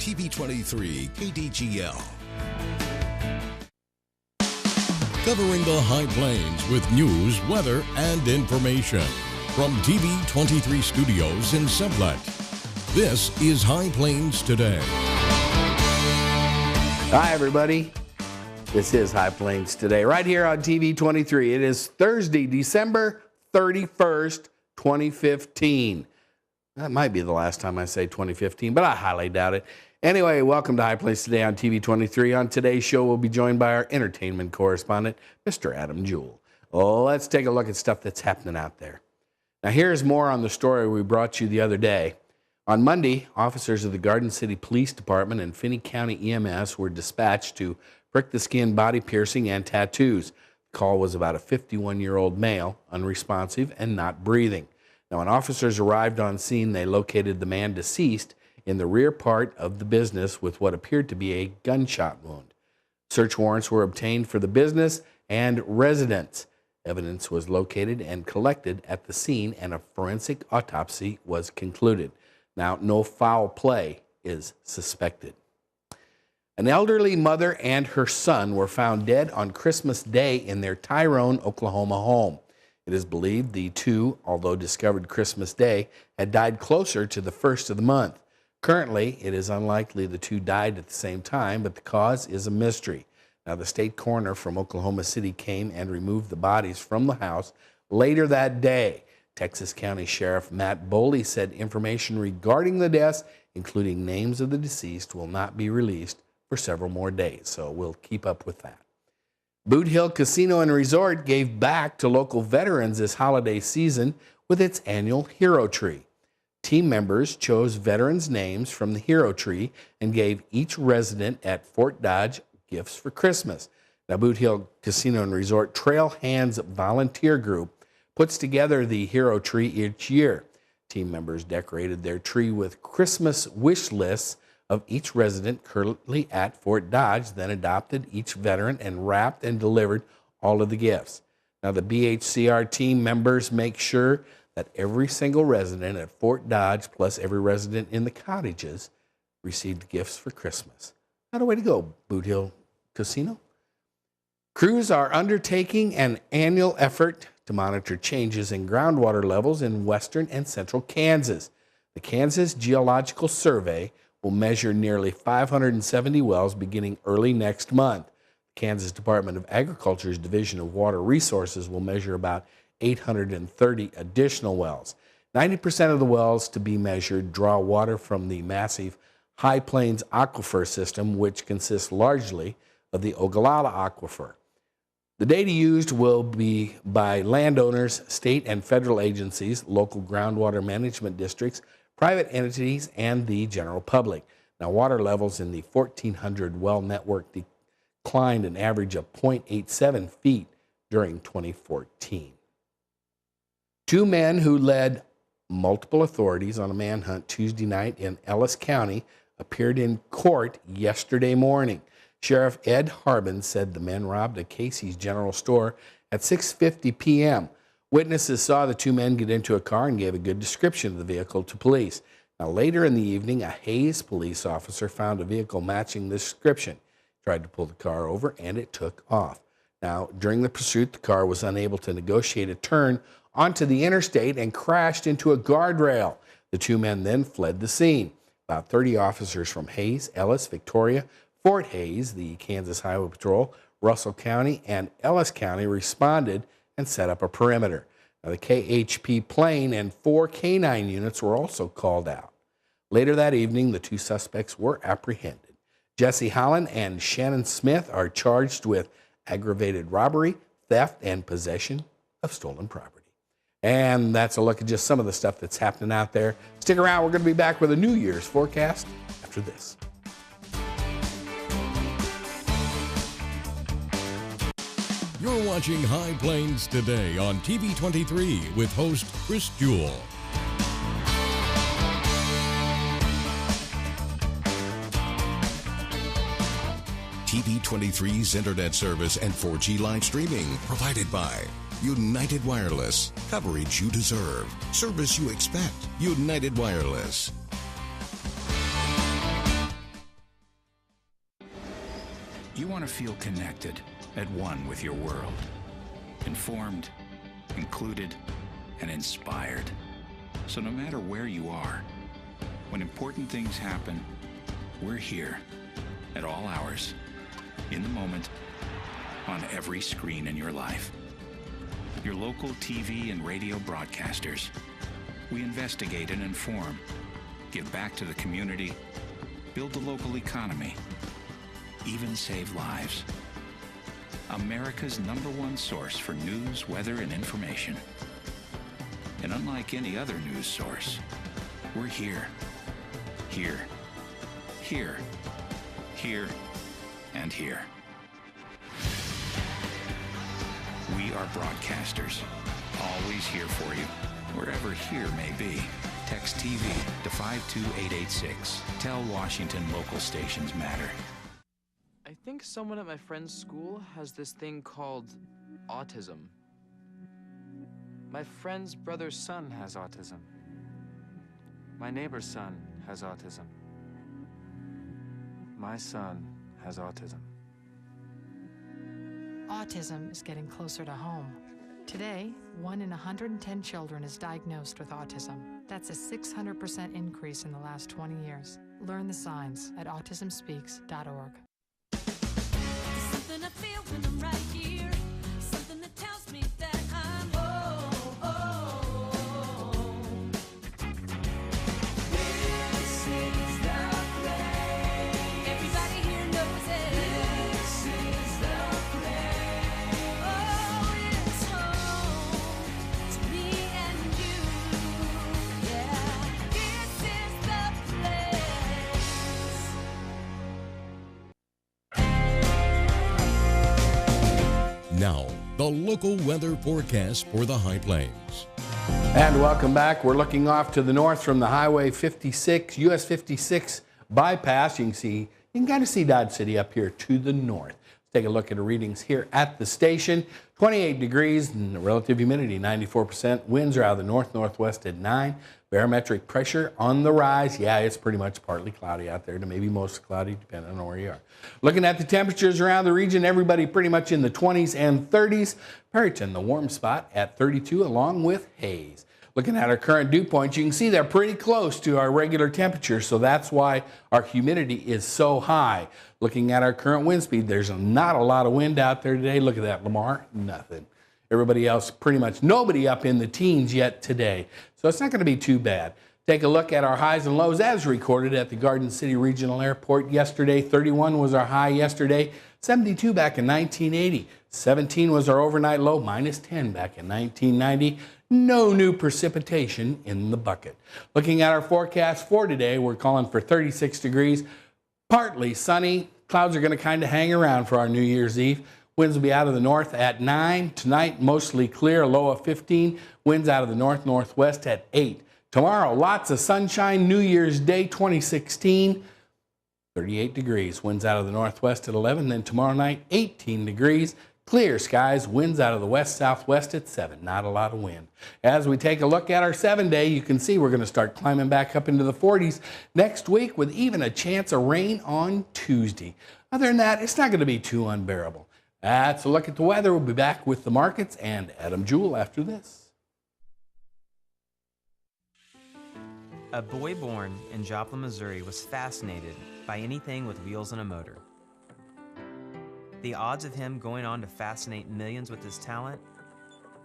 TV23 KDGL. Covering the High Plains with news, weather, and information. From TV23 Studios in Sublette, this is High Plains Today. Hi, everybody. This is High Plains Today, right here on TV23. It is Thursday, December 31st, 2015. That might be the last time I say 2015, but I highly doubt it. Anyway, welcome to High Plains Today on TV23. On today's show, we'll be joined by our entertainment correspondent, Mr. Adam Jewell. Let's take a look at stuff that's happening out there. Now, here's more on the story we brought you the other day. On Monday, officers of the Garden City Police Department and Finney County EMS were dispatched to prick the skin, body piercing, and tattoos. The call was about a 51-year-old male, unresponsive and not breathing. Now, when officers arrived on scene, they located the man deceased in the rear part of the business with what appeared to be a gunshot wound. Search warrants were obtained for the business and residence. Evidence was located and collected at the scene, and a forensic autopsy was concluded. Now, no foul play is suspected. An elderly mother and her son were found dead on Christmas Day in their Tyrone, Oklahoma home. It is believed the two, although discovered Christmas Day, had died closer to the first of the month. Currently, it is unlikely the two died at the same time, but the cause is a mystery. Now, the state coroner from Oklahoma City came and removed the bodies from the house later that day. Texas County Sheriff Matt Boley said information regarding the deaths, including names of the deceased, will not be released for several more days, so we'll keep up with that. Boot Hill Casino and Resort gave back to local veterans this holiday season with its annual Hero Tree. Team members chose veterans' names from the Hero Tree and gave each resident at Fort Dodge gifts for Christmas. Now, Boot Hill Casino and Resort Trail Hands Volunteer Group puts together the Hero Tree each year. Team members decorated their tree with Christmas wish lists of each resident currently at Fort Dodge, then adopted each veteran and wrapped and delivered all of the gifts. Now, the BHCR team members make sure that every single resident at Fort Dodge, plus every resident in the cottages, received gifts for Christmas. Not a way to go, Boot Hill Casino. Crews are undertaking an annual effort to monitor changes in groundwater levels in western and central Kansas. The Kansas Geological Survey will measure nearly 570 wells beginning early next month. The Kansas Department of Agriculture's Division of Water Resources will measure about 830 additional wells. 90% of the wells to be measured draw water from the massive High Plains Aquifer system, which consists largely of the Ogallala Aquifer. The data used will be by landowners, state and federal agencies, local groundwater management districts, private entities, and the general public. Now, water levels in the 1,400 well network declined an average of 0.87 feet during 2014. Two men who led multiple authorities on a manhunt Tuesday night in Ellis County appeared in court yesterday morning. Sheriff Ed Harbin said the men robbed a Casey's General Store at 6:50 p.m. Witnesses saw the two men get into a car and gave a good description of the vehicle to police. Now, later in the evening, a Hayes police officer found a vehicle matching this description. He tried to pull the car over, and it took off. Now, during the pursuit, the car was unable to negotiate a turn onto the interstate and crashed into a guardrail. The two men then fled the scene. About 30 officers from Hayes, Ellis, Victoria, Fort Hayes, the Kansas Highway Patrol, Russell County, and Ellis County responded and set up a perimeter. Now, the KHP plane and 4 K9 units were also called out. Later that evening, the two suspects were apprehended. Jesse Holland and Shannon Smith are charged with aggravated robbery, theft, and possession of stolen property. And that's a look at just some of the stuff that's happening out there. Stick around. We're going to be back with a New Year's forecast after this. You're watching High Plains Today on TV23 with host Chris Jewell. TV23's internet service and 4G live streaming provided by United Wireless. Coverage you deserve. Service you expect. United Wireless. You want to feel connected, at one with your world. Informed, included, and inspired. So no matter where you are, when important things happen, we're here at all hours, in the moment, on every screen in your life. Your local TV and radio broadcasters. We investigate and inform, give back to the community, build the local economy, even save lives. America's #1 source for news, weather, and information. And unlike any other news source, we're here, here, here, here, and here. We are broadcasters, always here for you, wherever here may be. Text TV to 52886. Tell Washington local stations matter. I think someone at my friend's school has this thing called autism. My friend's brother's son has autism. My neighbor's son has autism. My son has autism. Autism is getting closer to home. Today, 1 in 110 children is diagnosed with autism. That's a 600% increase in the last 20 years. Learn the signs at autismspeaks.org. Something I feel when I'm right here. Something that tells me that I'm home. This is the place. Everybody here knows it. This is the place. Oh, it's home to me and you. Yeah, this is the place. Now, the local weather forecast for the High Plains. And welcome back. We're looking off to the north from the Highway 56, US 56 bypass. You can kind of see Dodge City up here to the north. Let's take a look at the readings here at the station. 28 degrees and the relative humidity 94%. Winds are out of the north-northwest at 9. Barometric pressure on the rise. Yeah, it's pretty much partly cloudy out there to maybe most cloudy, depending on where you are. Looking at the temperatures around the region, everybody pretty much in the 20s and 30s. Perryton, the warm spot at 32, along with Hayes. Looking at our current dew points, you can see they're pretty close to our regular temperature, so that's why our humidity is so high. Looking at our current wind speed, there's not a lot of wind out there today. Look at that, Lamar, nothing. Everybody else, pretty much nobody up in the teens yet today, so it's not going to be too bad. Take a look at our highs and lows as recorded at the Garden City Regional Airport yesterday. 31 was our high yesterday, 72 back in 1980. 17 was our overnight low, -10 back in 1990. No new precipitation in the bucket. Looking at our forecast for today, we're calling for 36 degrees, partly sunny. Clouds are going to kind of hang around for our New Year's Eve. Winds will be out of the north at 9. Tonight, mostly clear, a low of 15. Winds out of the north-northwest at 8. Tomorrow, lots of sunshine. New Year's Day 2016, 38 degrees. Winds out of the northwest at 11. Then tomorrow night, 18 degrees. Clear skies, winds out of the west-southwest at 7. Not a lot of wind. As we take a look at our 7-day, you can see we're going to start climbing back up into the 40s next week with even a chance of rain on Tuesday. Other than that, it's not going to be too unbearable. That's a look at the weather. We'll be back with the markets and Adam Jewell after this. A boy born in Joplin, Missouri was fascinated by anything with wheels and a motor. The odds of him going on to fascinate millions with his talent?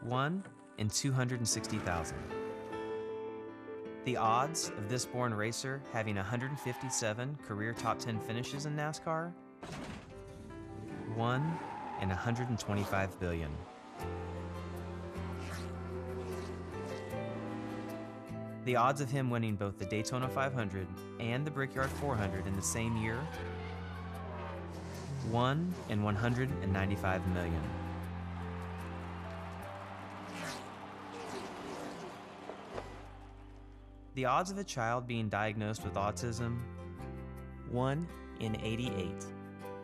1 in 260,000. The odds of this born racer having 157 career top 10 finishes in NASCAR? 1 in 125 billion. The odds of him winning both the Daytona 500 and the Brickyard 400 in the same year? 1 in 195 million. The odds of a child being diagnosed with autism? 1 in 88.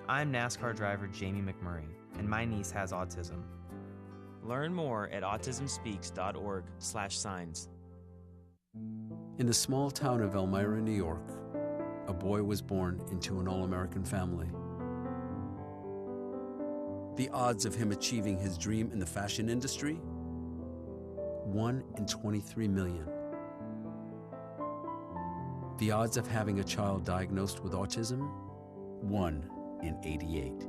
I'm NASCAR driver Jamie McMurray, and my niece has autism. Learn more at autismspeaks.org/signs. In the small town of Elmira, New York, a boy was born into an all-American family. The odds of him achieving his dream in the fashion industry? 1 in 23 million. The odds of having a child diagnosed with autism? 1 in 88.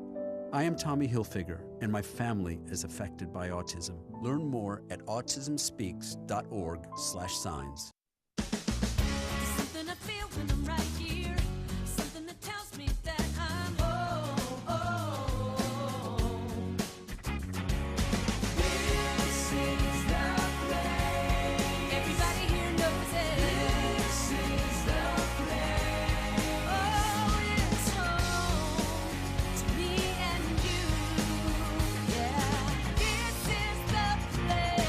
I am Tommy Hilfiger, and my family is affected by autism. Learn more at autismspeaks.org/signs. Something I feel when I'm right here. Something that tells me that I'm home. This is the place. Everybody here knows it. This is the place. Oh, it's home to me and you. Yeah, this is the place.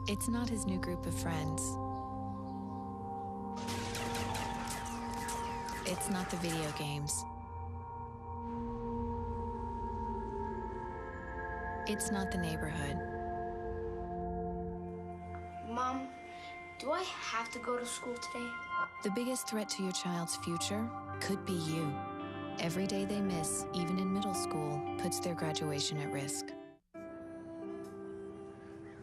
It's not his new group of friends. It's not the video games. It's not the neighborhood. Mom, do I have to go to school today? The biggest threat to your child's future could be you. Every day they miss, even in middle school, puts their graduation at risk.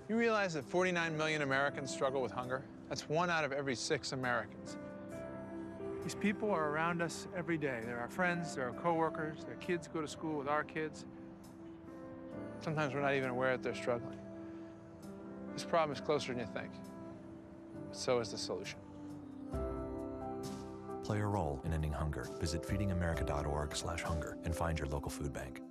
You realize that 49 million Americans struggle with hunger? That's 1 out of every 6 Americans. These people are around us every day. They're our friends, they're our coworkers, their kids go to school with our kids. Sometimes we're not even aware that they're struggling. This problem is closer than you think. But so is the solution. Play a role in ending hunger. Visit feedingamerica.org/hunger and find your local food bank.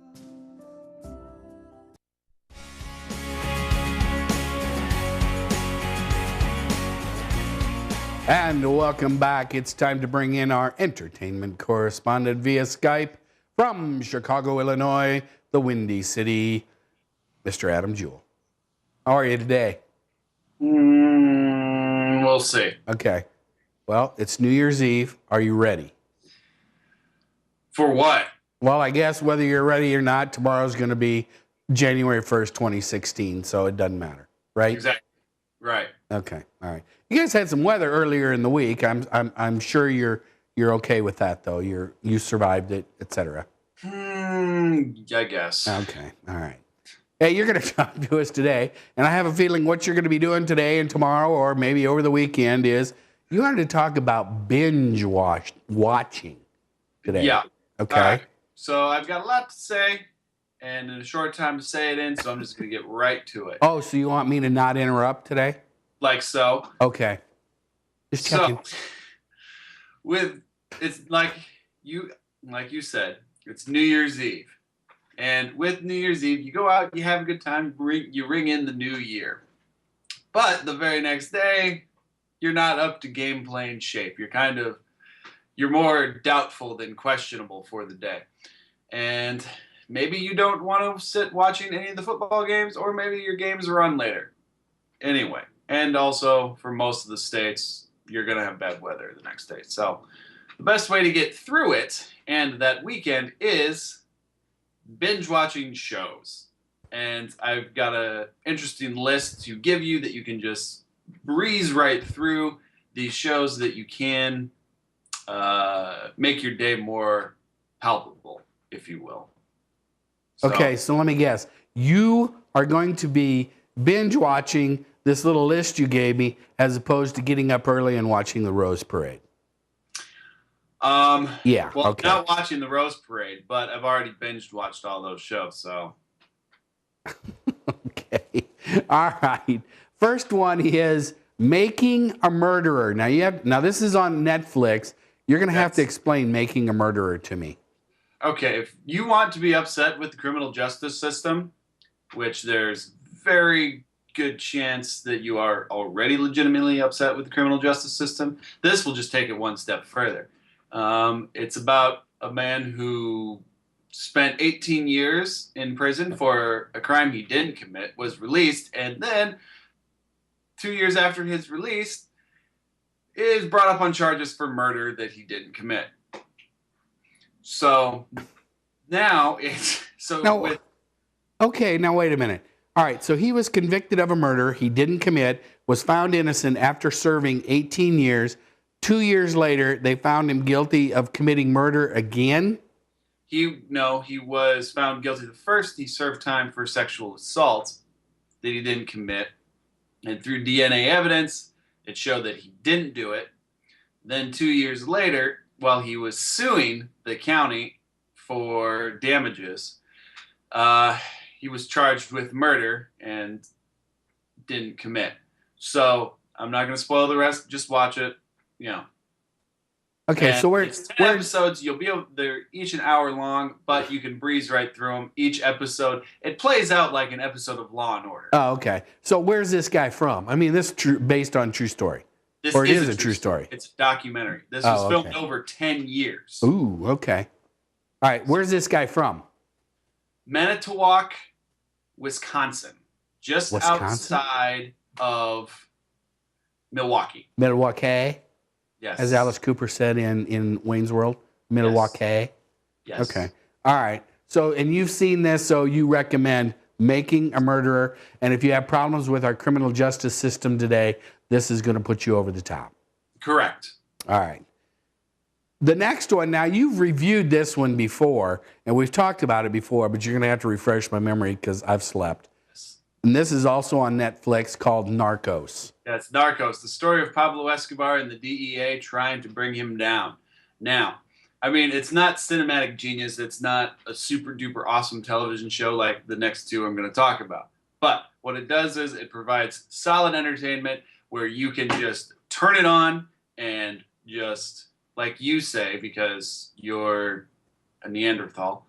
And welcome back. It's time to bring in our entertainment correspondent via Skype from Chicago, Illinois, the Windy City, Mr. Adam Jewell. How are you today? We'll see. Okay. Well, it's New Year's Eve. Are you ready? For what? Well, I guess whether you're ready or not, tomorrow's going to be January 1st, 2016, so it doesn't matter, right? Exactly. Right. Okay. All right. You guys had some weather earlier in the week. I'm sure you're okay with that though. You survived it, etc. I guess. Okay. All right. Hey, you're going to talk to us today, and I have a feeling what you're going to be doing today and tomorrow, or maybe over the weekend, is you wanted to talk about binge watching today. Yeah. Okay. All right. So I've got a lot to say, and in a short time to say it in, so I'm just going to get right to it. Oh, so you want me to not interrupt today? Like so. Okay. Just checking. So, it's like you said, it's New Year's Eve. And with New Year's Eve, you go out, you have a good time, you ring in the new year. But the very next day, you're not up to game playing shape. You're more doubtful than questionable for the day. And maybe you don't want to sit watching any of the football games, or maybe your games run later. Anyway, and also for most of the states, you're going to have bad weather the next day. So the best way to get through it and that weekend is binge watching shows. And I've got an interesting list to give you that you can just breeze right through these shows that you can make your day more palpable, if you will. Okay, so let me guess. You are going to be binge watching this little list you gave me as opposed to getting up early and watching the Rose Parade. Yeah, well, okay. Not watching the Rose Parade, but I've already watched all those shows, so. Okay. All right. First one is Making a Murderer. Now this is on Netflix. You're going to have to explain Making a Murderer to me. Okay, if you want to be upset with the criminal justice system, which there's very good chance that you are already legitimately upset with the criminal justice system, this will just take it one step further. It's about a man who spent 18 years in prison for a crime he didn't commit, was released, and then 2 years after his release is brought up on charges for murder that he didn't commit. So now Okay, now wait a minute. All right, so he was convicted of a murder he didn't commit, was found innocent after serving 18 years. 2 years later, they found him guilty of committing murder again? He was found guilty the first. He served time for sexual assault that he didn't commit. And through DNA evidence, it showed that he didn't do it. Then 2 years later, while he was suing the county for damages, he was charged with murder and didn't commit. So I'm not going to spoil the rest. Just watch it. Okay, and so it's 10 episodes. You'll be able, they're each an hour long, but you can breeze right through them. Each episode, it plays out like an episode of Law and Order. Oh, okay. So where's this guy from? I mean, this is based on true story. This or it is is a true story. It's a documentary. This was filmed over 10 years. Ooh, okay. All right, where's this guy from? Manitowoc, Wisconsin. Just outside of Milwaukee. Milwaukee? Yes. As Alice Cooper said in Wayne's World, Milwaukee. Yes. Okay. All right. So, and you've seen this, so you recommend Making a Murderer. And if you have problems with our criminal justice system today, this is going to put you over the top. Correct. All right. The next one, now you've reviewed this one before, and we've talked about it before, but you're going to have to refresh my memory because I've slept. And this is also on Netflix, called Narcos. Yeah, it's Narcos, the story of Pablo Escobar and the DEA trying to bring him down. Now, I mean, it's not cinematic genius. It's not a super duper awesome television show like the next two I'm going to talk about. But what it does is it provides solid entertainment where you can just turn it on and just, like you say, because you're a Neanderthal,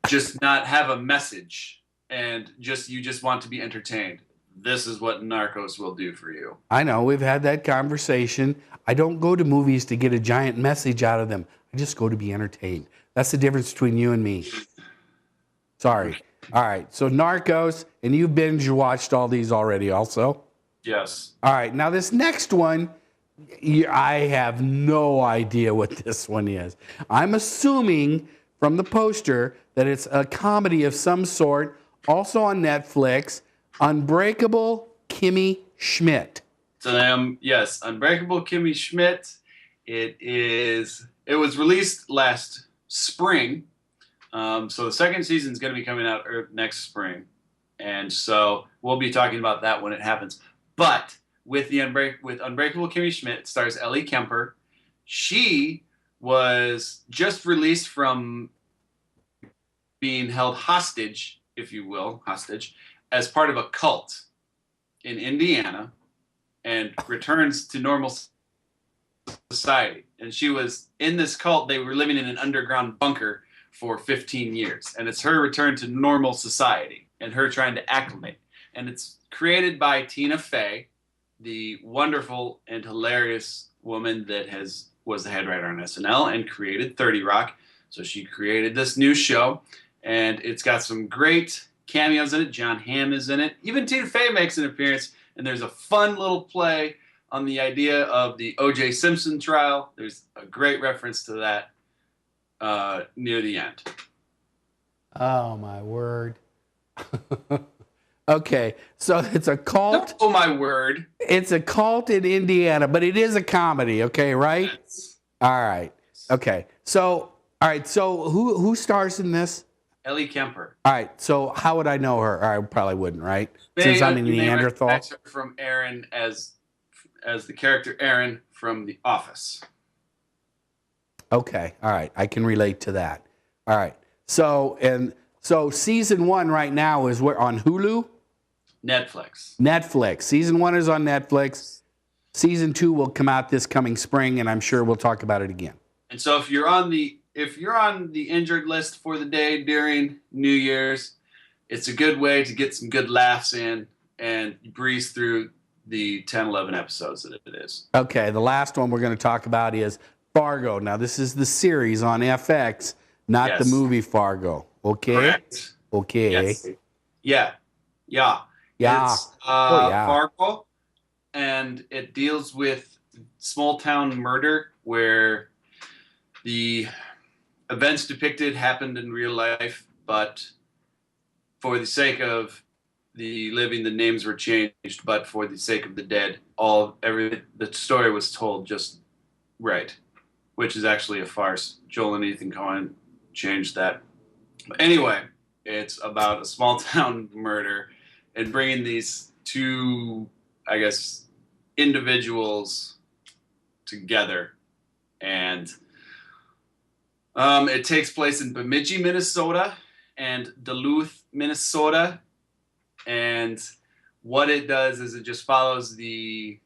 just not have a message. And you just want to be entertained. This is what Narcos will do for you. I know, we've had that conversation. I don't go to movies to get a giant message out of them. I just go to be entertained. That's the difference between you and me. Sorry. All right, so Narcos, and you binge watched all these already also? Yes. All right, now this next one, I have no idea what this one is. I'm assuming from the poster that it's a comedy of some sort. Also on Netflix, Unbreakable Kimmy Schmidt. So, yes, Unbreakable Kimmy Schmidt. It was released last spring. So the second season is going to be coming out next spring. And so we'll be talking about that when it happens. But with Unbreakable Kimmy Schmidt, it stars Ellie Kemper. She was just released from being held hostage, if you will, as part of a cult in Indiana. and returns to normal society. And she was in this cult. They were living in an underground bunker for 15 years. And it's her return to normal society and her trying to acclimate. And it's created by Tina Fey, the wonderful and hilarious woman that was the head writer on SNL and created 30 Rock. So she created this new show, and it's got some great cameos in it. John Hamm is in it. Even Tina Fey makes an appearance, and there's a fun little play on the idea of the O.J. Simpson trial. There's a great reference to that near the end. Oh, my word. Okay, so it's a cult. Oh, my word. It's a cult in Indiana, but it is a comedy, okay, right? Yes. All right. Okay. So, all right, so who stars in this? Ellie Kemper. All right, so how would I know her? I probably wouldn't, right? Since I'm a Neanderthal. Her from Aaron as the character Aaron from The Office. Okay, all right, I can relate to that. All right, so season 1 right now is where on Hulu? Netflix. Season 1 is on Netflix. Season 2 will come out this coming spring, and I'm sure we'll talk about it again. And so if you're on the injured list for the day during New Year's, it's a good way to get some good laughs in and breeze through the 10, 11 episodes that it is. Okay, the last one we're going to talk about is Fargo. Now, this is the series on FX, not the movie Fargo. Okay? Correct. Okay. Yes. Yeah. It's Fargo, and it deals with small town murder where the events depicted happened in real life, but for the sake of the living, the names were changed, but for the sake of the dead, the story was told just right, which is actually a farce. Joel and Ethan Coen changed that. But anyway, it's about a small town murder and bringing these two, I guess, individuals together. And it takes place in Bemidji, Minnesota and Duluth, Minnesota. And what it does is it just follows the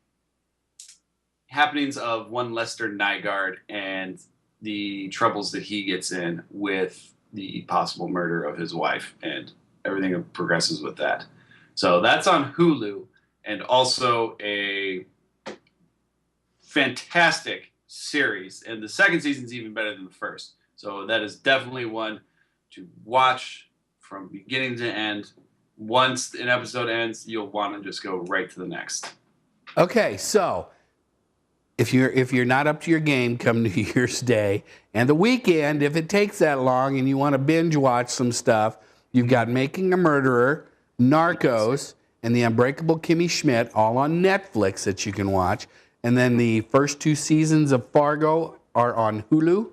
happenings of one Lester Nygaard and the troubles that he gets in with the possible murder of his wife and everything that progresses with that. So that's on Hulu, and also a fantastic series. And the second season is even better than the first. So that is definitely one to watch from beginning to end. Once an episode ends, you'll want to just go right to the next. Okay, so if you're not up to your game come New Year's Day and the weekend, if it takes that long and you want to binge watch some stuff, you've got Making a Murderer, Narcos, and The Unbreakable Kimmy Schmidt, all on Netflix that you can watch. And then the first 2 seasons of Fargo are on Hulu.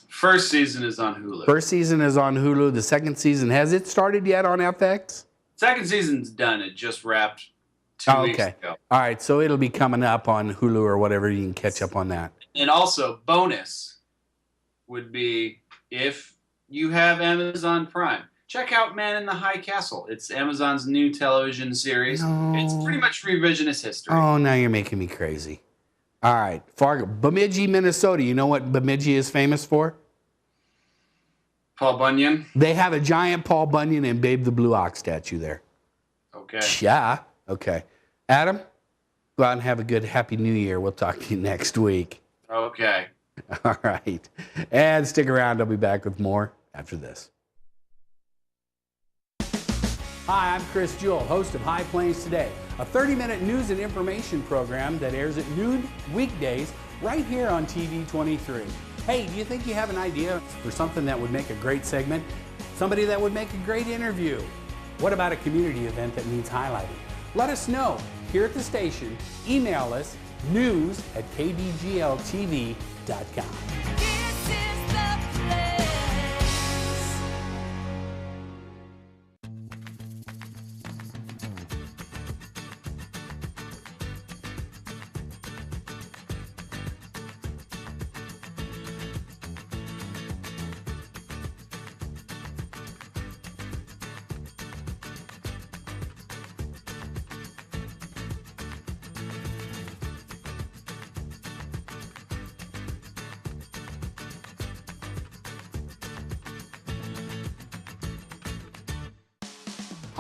First season is on Hulu. First season is on Hulu. The second season, has it started yet on FX? Second season's done. It just wrapped 2 weeks ago. All right, so it'll be coming up on Hulu or whatever. You can catch up on that. And also, bonus would be if you have Amazon Prime, check out Man in the High Castle. It's Amazon's new television series. No. It's pretty much revisionist history. Oh, now you're making me crazy. All right, Fargo, Bemidji, Minnesota. You know what Bemidji is famous for? Paul Bunyan. They have a giant Paul Bunyan and Babe the Blue Ox statue there. Okay. Yeah. Okay. Adam, go out and have a good Happy New Year. We'll talk to you next week. Okay. All right. And stick around. I'll be back with more after this. Hi, I'm Chris Jewell, host of High Plains Today, a 30-minute news and information program that airs at noon weekdays right here on TV23. Hey, do you think you have an idea for something that would make a great segment? Somebody that would make a great interview? What about a community event that needs highlighting? Let us know here at the station. Email us news@kdgltv.com.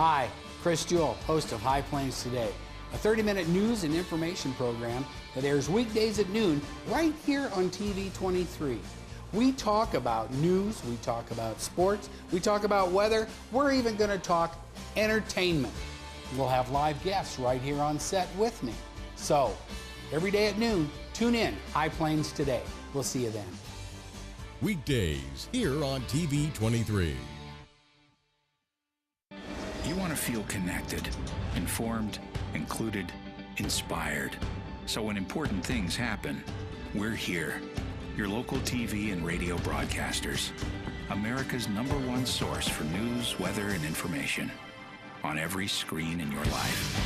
Hi, Chris Jewell, host of High Plains Today, a 30-minute news and information program that airs weekdays at noon right here on TV23. We talk about news, we talk about sports, we talk about weather, we're even going to talk entertainment. We'll have live guests right here on set with me. So, every day at noon, tune in, High Plains Today. We'll see you then. Weekdays here on TV23. You want to feel connected, informed, included, inspired. So when important things happen, we're here. Your local TV and radio broadcasters. America's #1 source for news, weather, and information. On every screen in your life.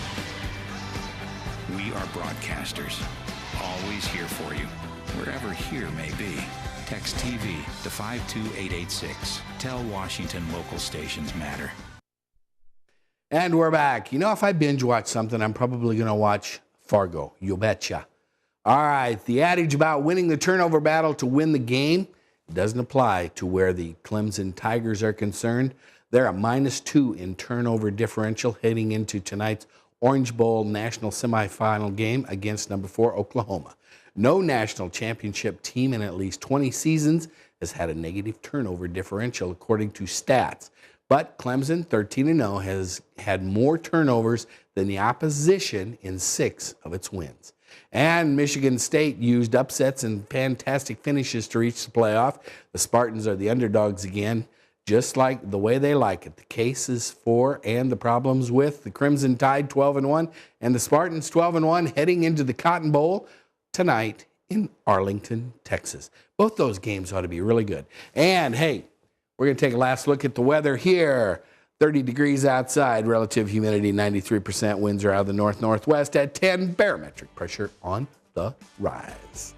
We are broadcasters. Always here for you. Wherever here may be. Text TV to 52886. Tell Washington local stations matter. And we're back. You know, if I binge watch something, I'm probably going to watch Fargo. You betcha. All right, the adage about winning the turnover battle to win the game doesn't apply to where the Clemson Tigers are concerned. They're a -2 in turnover differential heading into tonight's Orange Bowl national semifinal game against number 4 Oklahoma. No national championship team in at least 20 seasons has had a negative turnover differential according to stats. But Clemson, 13-0, has had more turnovers than the opposition in 6 of its wins. And Michigan State used upsets and fantastic finishes to reach the playoff. The Spartans are the underdogs again, just like the way they like it. The cases for and the problems with the Crimson Tide 12-1 and the Spartans 12-1 heading into the Cotton Bowl tonight in Arlington, Texas. Both those games ought to be really good. And hey, we're going to take a last look at the weather here. 30 degrees outside, relative humidity 93%, winds are out of the north-northwest at 10, barometric pressure on the rise.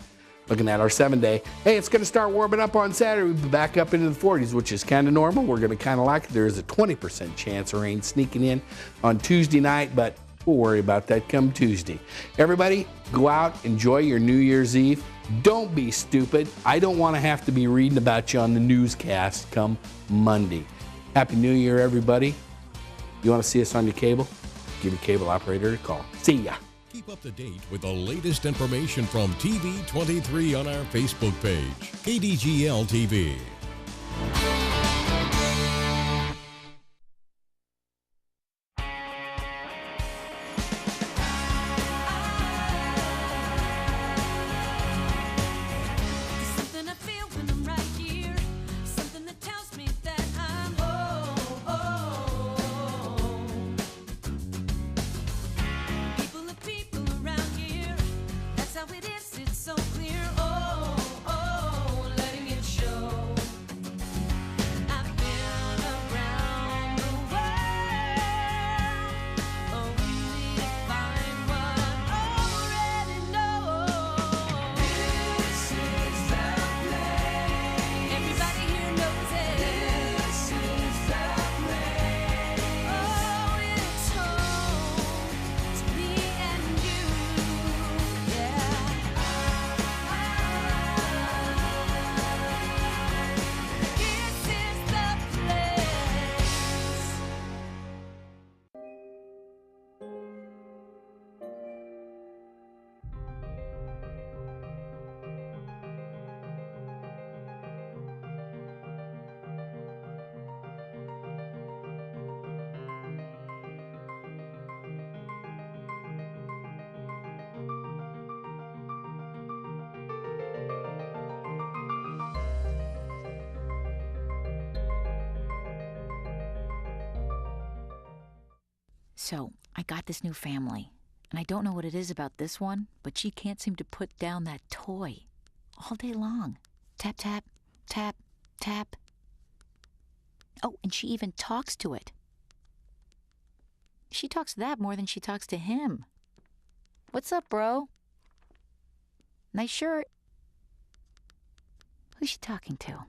Looking at our 7-day, hey, it's going to start warming up on Saturday. We'll be back up into the 40s, which is kind of normal. We're going to kind of like it. There is a 20% chance of rain sneaking in on Tuesday night, but we'll worry about that come Tuesday. Everybody, go out, enjoy your New Year's Eve. Don't be stupid. I don't want to have to be reading about you on the newscast come Monday. Happy New Year, everybody. You want to see us on your cable? Give your cable operator a call. See ya. Keep up to date with the latest information from TV23 on our Facebook page, KDGL TV. Something I feel when I'm right here, something that tells me that I'm people are people around here. That's how it is. It's so clear. Letting it show. I've been around the world, only to find what I already know. This is the place. Everybody here knows it. This is the place. Oh, it's home to me and you. Yeah. This is the place. So, I got this new family, and I don't know what it is about this one, but she can't seem to put down that toy all day long. Tap, tap, tap, tap. Oh, and she even talks to it. She talks to that more than she talks to him. What's up, bro? Nice shirt. Who's she talking to?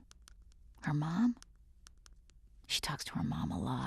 Her mom? She talks to her mom a lot.